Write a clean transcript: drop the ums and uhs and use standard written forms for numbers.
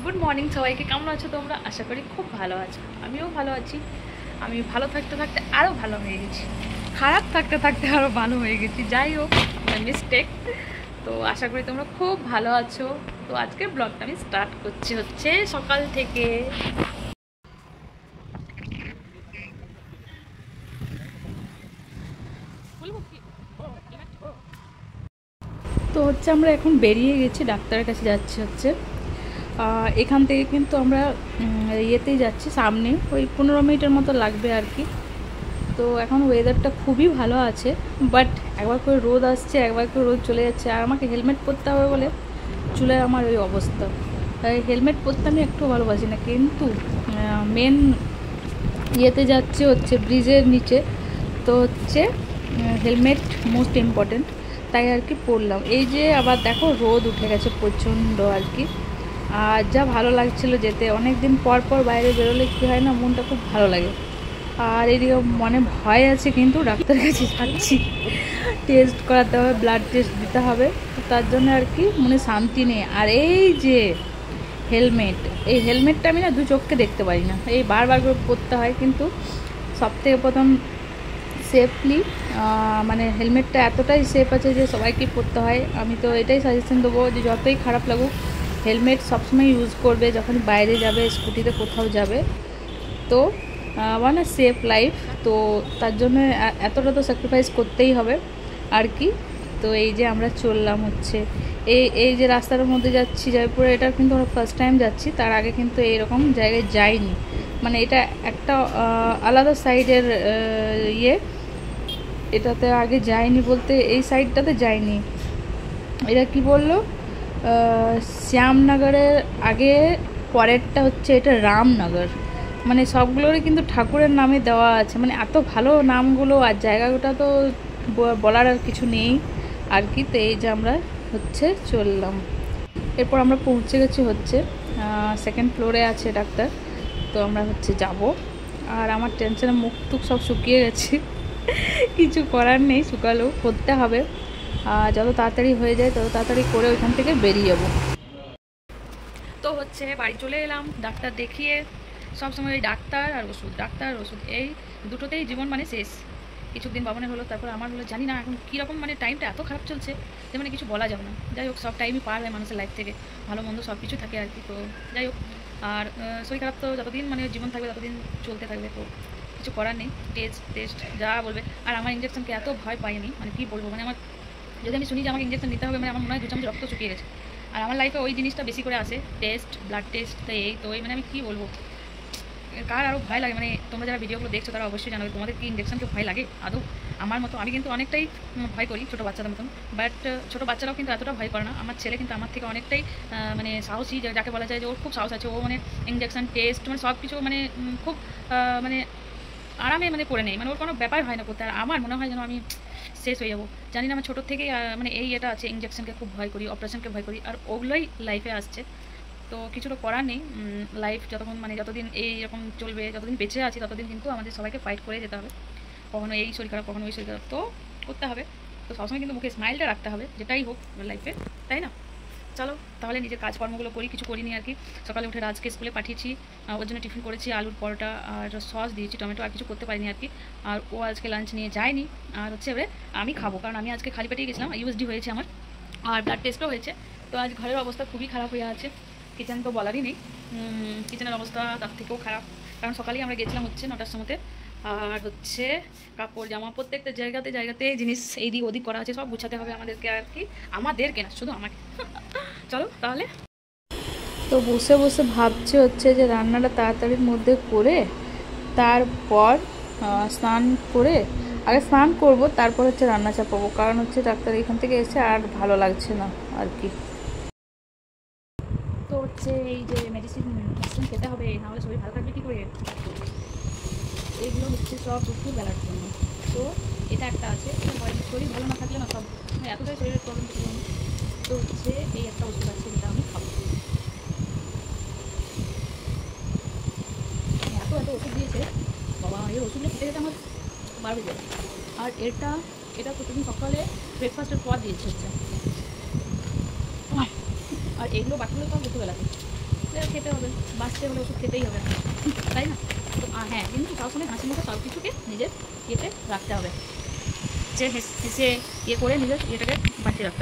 Good morning সবাইকে। কেমন আছো তোমরা? আশা করি খুব ভালো আছো। আমিও ভালো আছি। আমি ভালো থাকতে থাকতে আরও ভালো হয়ে গেছি, খারাপ থাকতে থাকতে আরও ভালো হয়ে গেছি। যাই হোক, আমার মিস্টেক। তো আশা করি তোমরা খুব ভালো আছো। তো আজকের ব্লগটা আমি স্টার্ট করছি হচ্ছে সকাল থেকে। তো হচ্ছে আমরা এখন বেরিয়ে গেছি, ডাক্তারের কাছে যাচ্ছি হচ্ছে। এখান থেকে কিন্তু আমরা ইয়েতেই যাচ্ছি, সামনে ওই 15 মিনিটের মতো লাগবে আর কি। তো এখন ওয়েদারটা খুবই ভালো আছে, বাট একবার করে রোদ আসছে, একবার করে রোদ চলে যাচ্ছে। আর আমাকে হেলমেট পরতে হবে বলে চুলের আমার ওই অবস্থা। তাই হেলমেট পরতে আমি একটু ভালোবাসি না, কিন্তু মেন ইয়েতে যাচ্ছে হচ্ছে ব্রিজের নিচে। তো হচ্ছে হেলমেট মোস্ট ইম্পর্টেন্ট, তাই আর কি পরলাম। এই যে আবার দেখো রোদ উঠে গেছে প্রচণ্ড আর কি। আর যা ভালো লাগছিল যেতে, অনেক দিন পর পর বাইরে বেরোলে কী হয় না, মনটা খুব ভালো লাগে। আর এদিকে মনে ভয় আছে, কিন্তু ডাক্তারের কাছে যাচ্ছি, টেস্ট করাতে হবে, ব্লাড টেস্ট দিতে হবে। তো তার জন্য আর কি মনে শান্তি নেই। আর এই যে হেলমেট, এই হেলমেটটা আমি না দু চোখকে দেখতে পারি না, এই বারবার করে পরতে হয়। কিন্তু সবথেকে প্রথম সেফলি মানে হেলমেটটা এতটাই সেফ আছে যে সবাইকে পরতে হয়। আমি তো এটাই সাজেশন দেবো যে যতই খারাপ লাগুক, হেলমেট সবসময় ইউজ করবে যখন বাইরে যাবে, স্কুটিতে কোথাও যাবে। তো মানে সেফ লাইফ, তো তার জন্য এতটা তো স্যাক্রিফাইস করতেই হবে আর কি। তো এই যে আমরা চললাম হচ্ছে এই এই যে রাস্তার মধ্যে যাচ্ছি জয়পুরে, এটা কিন্তু আমরা ফার্স্ট টাইম যাচ্ছি। তার আগে কিন্তু এইরকম জায়গায় যাইনি, মানে এটা একটা আলাদা সাইডের ইয়ে, এটাতে আগে যাইনি বলতে এই সাইডটাতে যাইনি। এটা কি বললো, শ্যামনগরের আগে পরেরটা হচ্ছে এটা রামনগর। মানে সবগুলোরই কিন্তু ঠাকুরের নামে দেওয়া আছে, মানে এত ভালো নামগুলো। আর জায়গাটা তো বলার আর কিছু নেই আর কি। তো এই যে আমরা হচ্ছে চললাম, এরপর আমরা পৌঁছে গেছি হচ্ছে সেকেন্ড ফ্লোরে আছে ডাক্তার। তো আমরা হচ্ছে যাব। আর আমার টেনশনে মুখ টুক সব শুকিয়ে গেছে, কিছু করার নেই, শুকালেও করতে হবে। যত তাড়াতাড়ি হয়ে যায় তত তাড়াতাড়ি করে ওইখান থেকে বেরিয়ে যাবো। তো হচ্ছে বাড়ি চলে এলাম ডাক্তার দেখিয়ে। সবসময় ওই ডাক্তার আর ওষুধ, ডাক্তার আর ওষুধ, এই দুটোতেই জীবন মানে শেষ। কিছুদিন বাবনের হলো, তারপর আমার হলো, জানি না এখন কীরকম, মানে টাইমটা এত খারাপ চলছে যে মানে কিছু বলা যাবে না। যাই হোক, সব টাইমই পার হয় মানুষের লাইফ থেকে, ভালো মন্দ সব কিছু থাকে আর কি। তো যাই হোক, আর শরীর খারাপ তো যতদিন মানে জীবন থাকবে ততদিন চলতে থাকবে। তো কিছু করার নেই, টেস্ট টেস্ট যা বলবে। আর আমার ইঞ্জেকশনকে এত ভয় পাই আমি, মানে কী বলবো, মানে আমার যদি আমি শুনি যে আমাকে ইঞ্জেকশন নিতে হবে, মানে আমার মনে হয় দু চামচ রক্ত শুকিয়ে গেছে। আর আমার লাইফে ওই জিনিসটা বেশি করে আসে, টেস্ট, ব্লাড টেস্ট। তো এই তো মানে আমি কী বলবো, কার আরও ভয় লাগে, মানে তোমরা যারা ভিডিওগুলো দেখছো তারা অবশ্যই জানাবে তোমাদের কি ইঞ্জেকশনকে ভয় লাগে আদৌ। আমার মতো আমি কিন্তু অনেকটাই ভয় করি, ছোটো বাচ্চাদের মতন। বাট ছোটো বাচ্চারাও কিন্তু এতটা ভয় করে না। আমার ছেলে কিন্তু আমার থেকে অনেকটাই মানে সাহসী, যাকে বলা যায় যে ওর খুব সাহস আছে। ও মানে ইঞ্জেকশন, টেস্ট, মানে সব কিছু মানে খুব মানে আরামে মানে করে নেই, মানে ওর কোনো ব্যাপার হয় না করতে। আর আমার মনে হয় যেন আমি শেষ হয়ে যাবো। জানি না, আমার ছোটোর থেকেই মানে এই এটা আছে, ইঞ্জেকশনকে খুব ভয় করি, অপারেশনকে ভয় করি, আর ওগুলোই লাইফে আসছে। তো কিছু তো করার নেই। লাইফ যতক্ষণ মানে যতদিন এইরকম চলবে, যতদিন বেঁচে আছি ততদিন কিন্তু আমাদের সবাইকে ফাইট করে যেতে হবে। কখনো এই শরীর খারাপ, কখনো ওই শরীর খারাপ, তো করতে হবে। তো সবসময় কিন্তু মুখে স্মাইলটা রাখতে হবে, যেটাই হোক লাইফে, তাই না? চলো তাহলে নিজের কাজকর্মগুলো করি। কিছু করিনি আর কি। সকালে উঠে রাজকে স্কুলে পাঠিয়েছি, ওর জন্য টিফিন করেছি আলুর পরোটা আর সস দিয়েছি, টমেটো, আর কিছু করতে পারিনি আর কি। আর ও আজকে লাঞ্চ নিয়ে যায়নি। আর হচ্ছে এবারে আমি খাবো, কারণ আমি আজকে খালি পেটেই গেছিলাম, ইউএসডি হয়েছে আমার, আর ব্লাড টেস্টও হয়েছে। তো আজ ঘরের অবস্থা খুবই খারাপ হয়ে আছে, কিচেন তো বলারই নেই। কিচেনের অবস্থা তার থেকেও খারাপ, কারণ সকালেই আমরা গেছিলাম হচ্ছে 9টার সময়তে। আর হচ্ছে কাপড় জামা প্রত্যেকটা জায়গাতে জায়গাতে জিনিস এইদিক ওদিক করা আছে, সব গুছাতে হবে আমাদেরকে আর কি। আমাদেরকে না, শুধু আমাকে। চলো তাহলে। তো বসে বসে ভাবছি হচ্ছে যে রান্নাটা তাড়াতাড়ির মধ্যে করে, তারপর স্নান করে, আগে স্নান করব, তারপর হচ্ছে রান্না চাপাবো। কারণ হচ্ছে ডাক্তার এখান থেকে এসে আর ভালো লাগছে না আর কি। তো হচ্ছে এই যে মেডিসিন খেতে হবে, নাহলে শরীর ভালো থাকবে কী করে। এগুলো হচ্ছে সব দুপুরবেলার জন্য। তো এটা একটা আছে, এটা শরীর ভালো না থাকলে না সব এতটাই শরীরের প্রবলেম কিছু। তো হচ্ছে এই একটা ওষুধ আছে যেটা আমি খাবো। এত এত ওষুধ দিয়েছে বাবা, এই ওষুধগুলো খেতে খেতে আমার 12 বেজে যাবে। আর এটা এটা প্রতিদিন সকালে ব্রেকফাস্টের পর দিয়েছে হচ্ছে। আর এইগুলো বাকিগুলো সব দুপুরবেলাতে। খেতে হবে, বাঁচতে হলে ওষুধ খেতেই হবে, তাই না? তো হ্যাঁ, কিন্তু সবসময় হাসি মুখে সব কিছুকে নিজের ইয়েতে রাখতে হবে, যে হেসে ইয়ে করে নিজের ইয়েটাকে বাঁচিয়ে রাখতে হবে।